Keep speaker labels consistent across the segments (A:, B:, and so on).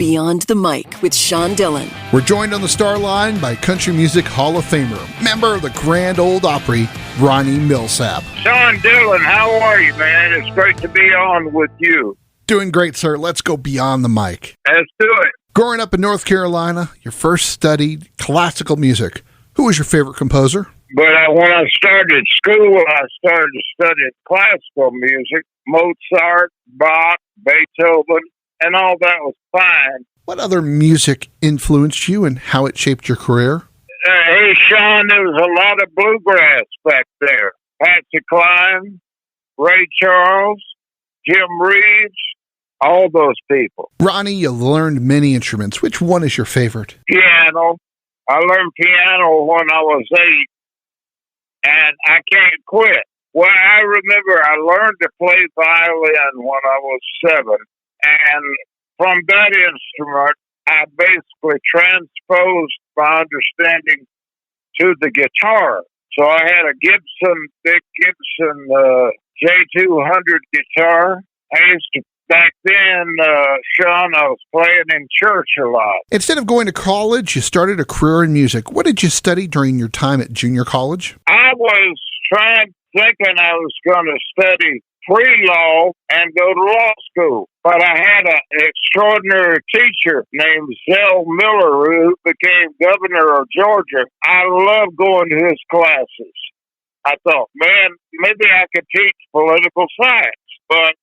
A: Beyond the Mic with Sean Dillon.
B: We're joined on the star line by Country Music Hall of Famer, member of the Grand Ole Opry, Ronnie Milsap.
C: Sean Dillon, how are you, man? It's great to be on with you.
B: Doing great, sir. Let's go beyond the mic.
C: Let's do it.
B: Growing up in North Carolina, your first studied classical music. Who was your favorite composer?
C: But when I started school, I started studying classical music, Mozart, Bach, Beethoven, and all that was fine.
B: What other music influenced you and how it shaped your career?
C: Hey, Sean, there was a lot of bluegrass back there. Patsy Cline, Ray Charles, Jim Reeves, all those people.
B: Ronnie, you learned many instruments. Which one is your favorite?
C: Piano. I learned piano when I was 8, and I can't quit. Well, I remember I learned to play violin when I was 7, and from that instrument, I basically transposed my understanding to the guitar. So I had a big Gibson J200 guitar. I used to, back then, Sean, I was playing in church a lot.
B: Instead of going to college, you started a career in music. What did you study during your time at junior college?
C: I was thinking I was going to study pre-law and go to law school. But I had an extraordinary teacher named Zell Miller who became governor of Georgia. I loved going to his classes. I thought, man, maybe I could teach political science. But,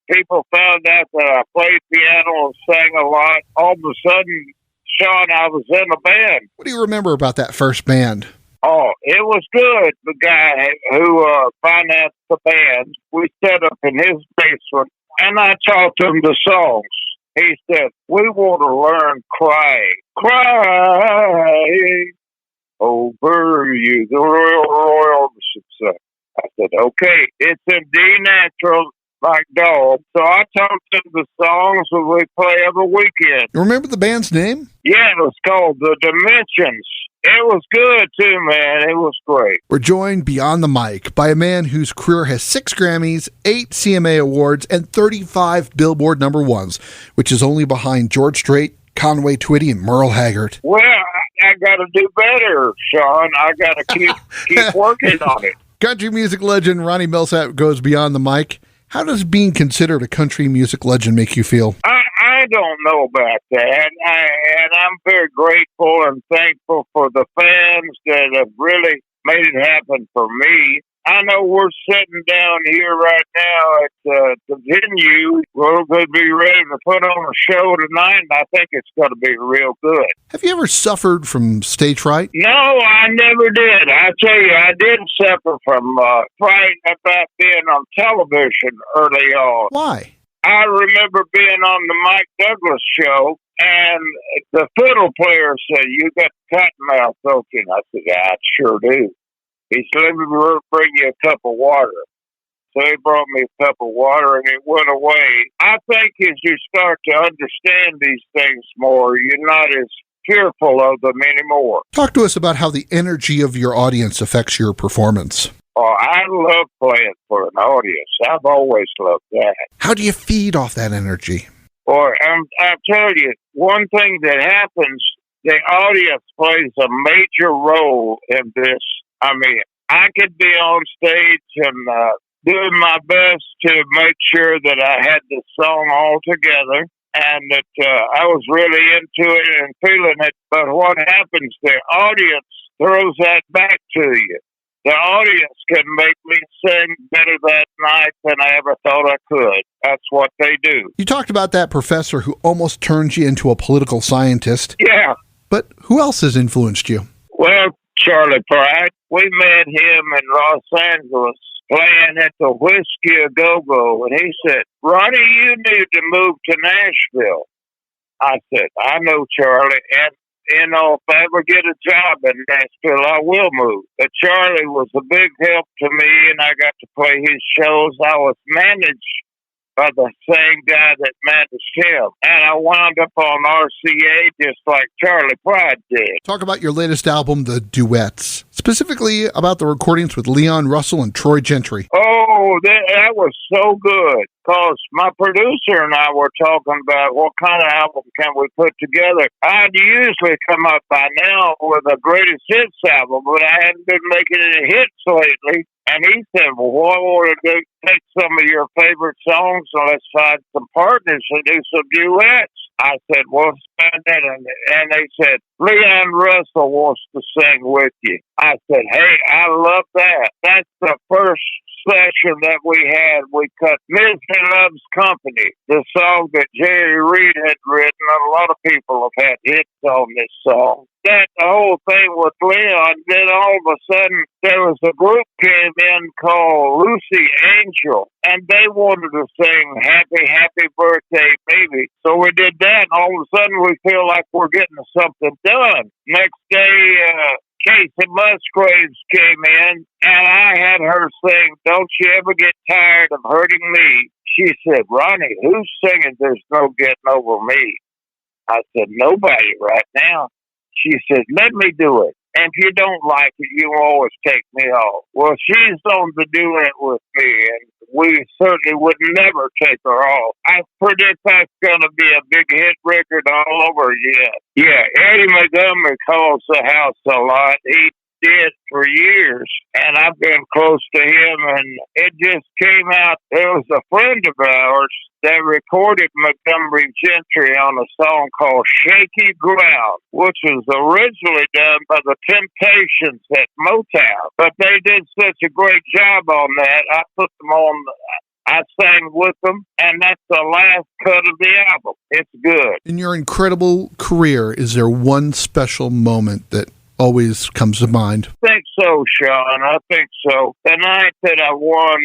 C: people found out that I played piano and sang a lot. All of a sudden, Sean, I was in a band.
B: What do you remember about that first band?
C: Oh, it was good. The guy who financed the band, we set up in his basement, and I taught him the songs. He said, we want to learn crying. Crying over you, the royal. I said, okay, it's in D natural, like dog. So I taught him the songs that we play every weekend.
B: You remember the band's name?
C: Yeah, it was called The Dimensions. It was good, too, man. It was great.
B: We're joined beyond the mic by a man whose career has 6 Grammys, 8 CMA Awards, and 35 Billboard #1s, which is only behind George Strait, Conway Twitty, and Merle Haggard.
C: Well, I got to do better, Sean. I got to keep working on it.
B: Country music legend Ronnie Milsap goes beyond the mic. How does being considered a country music legend make you feel?
C: I don't know about that. And I'm very grateful and thankful for the fans that have really made it happen for me. I know we're sitting down here right now at the venue. We're going to be ready to put on a show tonight, and I think it's going to be real good.
B: Have you ever suffered from stage fright?
C: No, I never did. I tell you, I did suffer from fright about being on television early on.
B: Why?
C: I remember being on the Mike Douglas show, and the fiddle player said, you got cottonmouth, don't you? And I said, yeah, I sure do. He said, let me bring you a cup of water. So he brought me a cup of water, and it went away. I think as you start to understand these things more, you're not as fearful of them anymore.
B: Talk to us about how the energy of your audience affects your performance.
C: Oh, I love playing for an audience. I've always loved that.
B: How do you feed off that energy?
C: Boy, I tell you, one thing that happens, the audience plays a major role in this. I mean, I could be on stage and doing my best to make sure that I had the song all together and that I was really into it and feeling it. But what happens, the audience throws that back to you. The audience can make me sing better that night than I ever thought I could. That's what they do.
B: You talked about that professor who almost turned you into a political scientist.
C: Yeah.
B: But who else has influenced you?
C: Well, Charlie Pride. We met him in Los Angeles playing at the Whiskey A Go-Go, and he said, Ronnie, you need to move to Nashville. I said, I know, Charlie, and if I ever get a job in Nashville, I will move. But Charlie was a big help to me, and I got to play his shows. I was managed by the same guy that managed him. And I wound up on RCA just like Charlie Pride did.
B: Talk about your latest album, The Duets. specifically about the recordings with Leon Russell and Troy Gentry.
C: Oh, that was so good. Because my producer and I were talking about what kind of album can we put together. I'd usually come up by now with a greatest hits album, but I hadn't been making any hits lately. And he said, well, what I want to do, take some of your favorite songs and let's find some partners and do some duets. I said, well, spend that. And they said, Leon Russell wants to sing with you. I said, hey, I love that. That's the first session that we had. We cut Misery Loves Company, the song that Jerry Reed had written. A lot of people have had hits on this song. That the whole thing with Leon, then all of a sudden there was a group came in called Lucy Angel, and they wanted to sing Happy, Happy Birthday, Baby. So we did that, and all of a sudden we feel like we're getting something done. Next day, Casey Musgraves came in, and I had her sing, Don't You Ever Get Tired of Hurting Me. She said, Ronnie, who's singing There's No Getting Over Me? I said, nobody right now. She said, let me do it. And if you don't like it, you always take me off. Well, she's on the duet with me, and we certainly would never take her off. I predict that's going to be a big hit record all over again. Yeah, Eddie Montgomery calls the house a lot. He did for years, and I've been close to him, and it just came out. There was a friend of ours that recorded Montgomery Gentry on a song called Shaky Ground, which was originally done by the Temptations at Motown. But they did such a great job on that. I put them on, I sang with them, and that's the last cut of the album. It's good.
B: In your incredible career, is there one special moment that always comes to mind?
C: I think so, Sean. I think so. The night that I won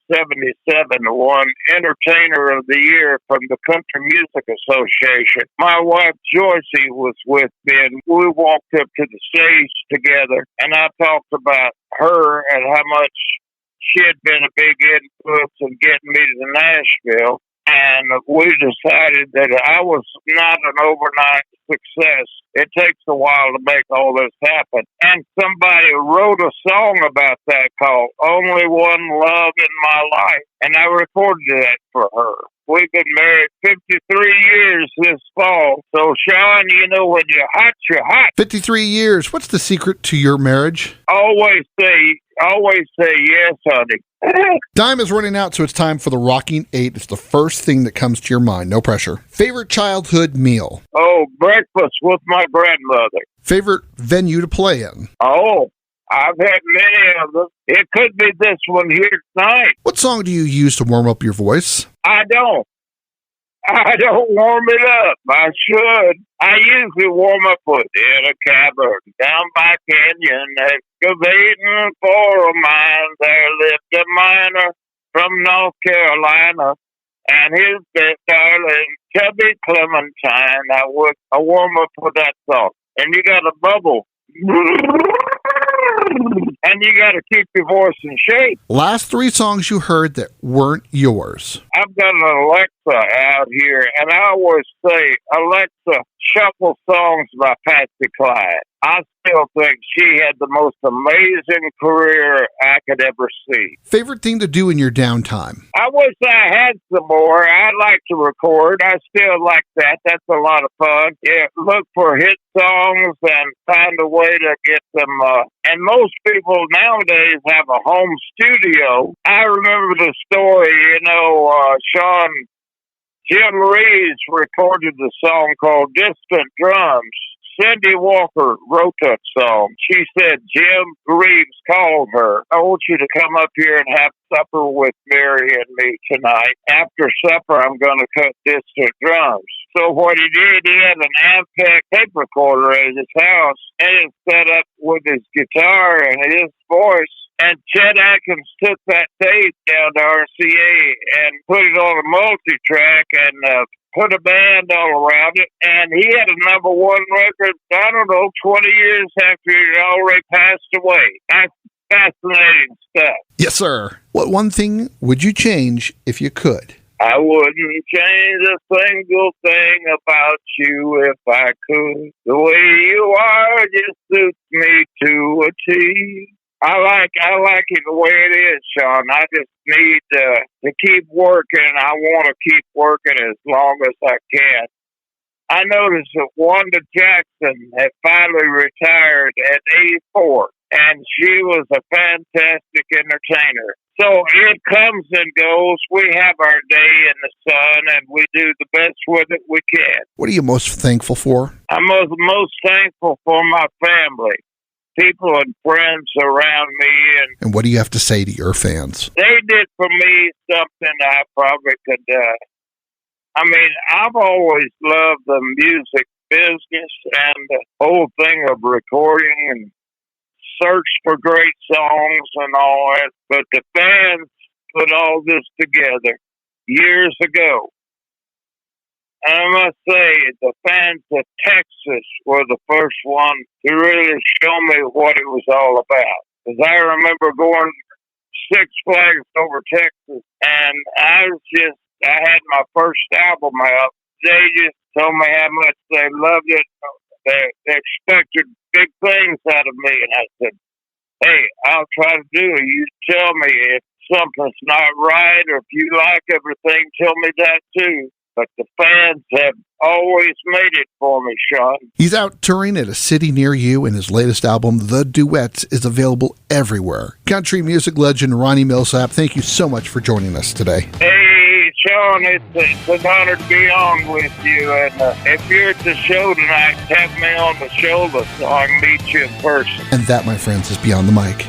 C: 1977, won Entertainer of the Year from the Country Music Association. My wife, Joycey, was with me, and we walked up to the stage together, and I talked about her and how much she had been a big influence in getting me to Nashville. And we decided that I was not an overnight success. It takes a while to make all this happen. And somebody wrote a song about that called Only One Love in My Life. And I recorded that for her. We've been married 53 years this fall. So, Sean, you know, when you're hot, you're hot.
B: 53 years. What's the secret to your marriage?
C: Always say yes, honey.
B: Time is running out, so it's time for the Rocking 8. It's the first thing that comes to your mind. No pressure. Favorite childhood meal?
C: Oh, breakfast with my grandmother.
B: Favorite venue to play in?
C: Oh, I've had many of them. It could be this one here tonight.
B: What song do you use to warm up your voice?
C: I don't warm it up. I should. I usually warm up with In a Cavern down by Canyon, excavating for a mine. There lived a miner from North Carolina, and his best darling, Chubby Clementine. I warm up with that song. And you got a bubble. And you got to keep your voice in shape.
B: Last 3 songs you heard that weren't yours.
C: I've got an Alexa out here, and I always say, Alexa, shuffle songs by Patsy Cline. I still think she had the most amazing career I could ever see.
B: Favorite thing to do in your downtime?
C: I wish I had some more. I'd like to record. I still like that. That's a lot of fun. Yeah, look for hit songs and find a way to get them. And most people nowadays have a home studio. I remember the story, Sean, Jim Reeves recorded the song called Distant Drums. Cindy Walker wrote that song. She said Jim Reeves called her. I want you to come up here and have supper with Mary and me tonight. After supper, I'm going to cut Distant Drums. So what he did, he had an Amtech tape recorder at his house, and it set up with his guitar and his voice. And Chet Atkins took that tape down to RCA and put it on a multi-track and put a band all around it, and he had a number 1 record, 20 years after he already passed away. That's fascinating stuff.
B: Yes, sir. What one thing would you change if you could?
C: I wouldn't change a single thing about you if I could. The way you are just suits me to a T. I like it the way it is, Sean. I just need to keep working. I want to keep working as long as I can. I noticed that Wanda Jackson had finally retired at 84, and she was a fantastic entertainer. So it comes and goes. We have our day in the sun, and we do the best with it we can.
B: What are you most thankful for?
C: I'm most thankful for my family, people and friends around me.
B: And what do you have to say to your fans?
C: They did for me something I probably could. I've always loved the music business and the whole thing of recording and search for great songs and all that, but the fans put all this together years ago. And I must say, the fans of Texas were the first one to really show me what it was all about. Because I remember going Six Flags over Texas, and I had my first album out. They just told me how much they loved it. They expected big things out of me, and I said, hey, I'll try to do it. You tell me if something's not right, or if you like everything, tell me that too. But the fans have always made it for me, Sean.
B: He's out touring at a city near you, and his latest album, The Duets, is available everywhere. Country music legend Ronnie Milsap, thank you so much for joining us today.
C: Hey, Sean, it's an honor to be on with you. And if you're at the show tonight, have me on the show so I can meet you in person.
B: And that, my friends, is Beyond the Mic.